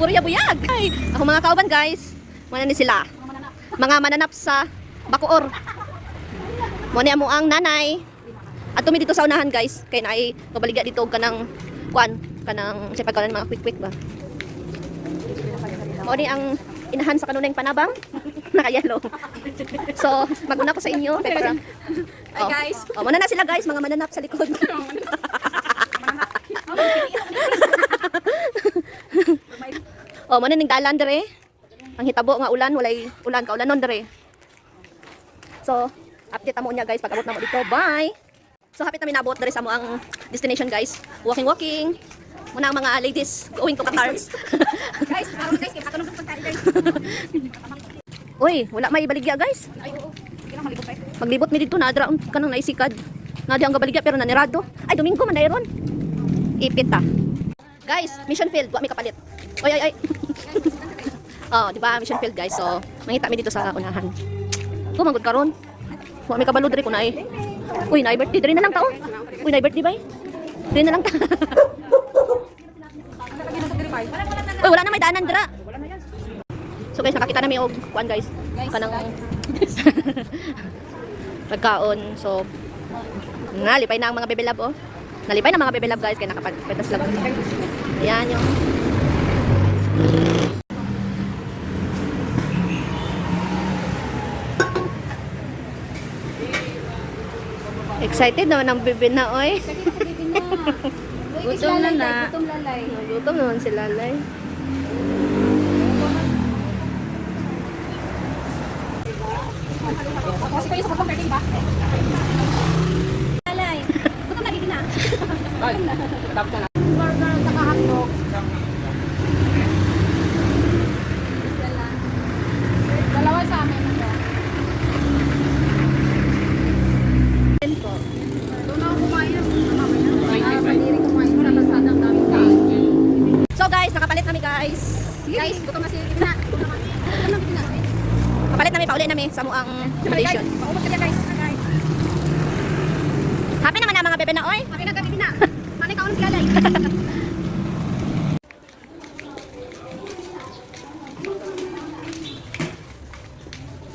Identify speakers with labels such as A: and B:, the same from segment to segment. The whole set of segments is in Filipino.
A: Puro yabuyag. Ay, ako mga kauban guys. Muna ni sila. Mga mananap sa Bacoor. Muna mo ang nanay. At tumi dito sa unahan guys. Kaya na ay kabaligya dito kanang kuan. Kanang sipag kanan mga quick ba. Muna ang inahan sa kanunay panabang. Nakayalo. So, maguna ko sa inyo. Hi
B: guys.
A: Oh, muna na sila guys. Mga mananap sa likod. Oh, muna ning dalan dire. Ang hitabo nga ulan, walay ulan ka ulanon dire. So, update amo niya guys pag abot na mo dito. Bye. So, hapit na minabot dire sa mo ang destination guys. Walking. Muna ang mga ladies going to Qatar.
B: Guys, karon guys, kay patanong pagkari guys.
A: Uy, wala may baligya guys.
B: Ay oo. Kailangan malibot pa.
A: Maglibot mi dito na adra kanang naisikad. Na di ang gabaligya pero nanirado. Ay, Domingo man dayron. Ipit ta. Guys, mission field, wa mi kapalit. Ay. Oh, di ba? Mission field guys. So, mangita mi dito sa unahan. Kumangod karon. Wa mi kabalo diri kun ay. Uy, na birthday diri na lang tao. Uy, na birthday bay. Diri na lang ta. Uy, wala na may daanan dira. So guys, nakakita namin og kuan guys. Kanang pagkaon. So, nalipay na ang mga bebe love oh. Nalipay na mga bebe love guys kaya nakapagpetas lang. Ayan yung excited naman ang bebe na oy.
B: Gutom na na. Gutom lalay.
A: Gutom naman si Lalay.
B: Kasi kayo sa pagkong pwede ba? Lalay. Gutom lagi na.
C: Ay, tapos na.
B: Burger at saka hotdog. Dalawa sa amin. Doon ako kumain. Madiri kumain. Natasada ang daming kain.
A: So guys, nakapalit kami guys.
B: Guys, gutom na si Gina.
A: Kapalit namin, pauli namin sa muang accommodation.
B: Paubos ka niya guys.
A: Happy naman na mga bebe na oy.
B: Happy na gabi na. Manay ka ulit si Lalay.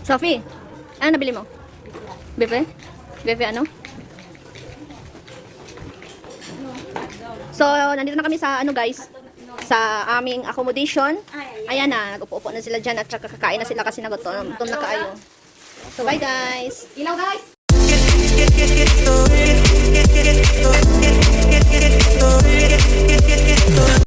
A: Sophie, ano nabili mo? Bebe? Bebe ano? So, nandito na kami sa ano guys, sa aming accommodation. Ayan na, nag-upo-upo na sila dyan at saka kakain na sila kasi nagutom na kaayo. So, bye guys!
B: Ilaw guys.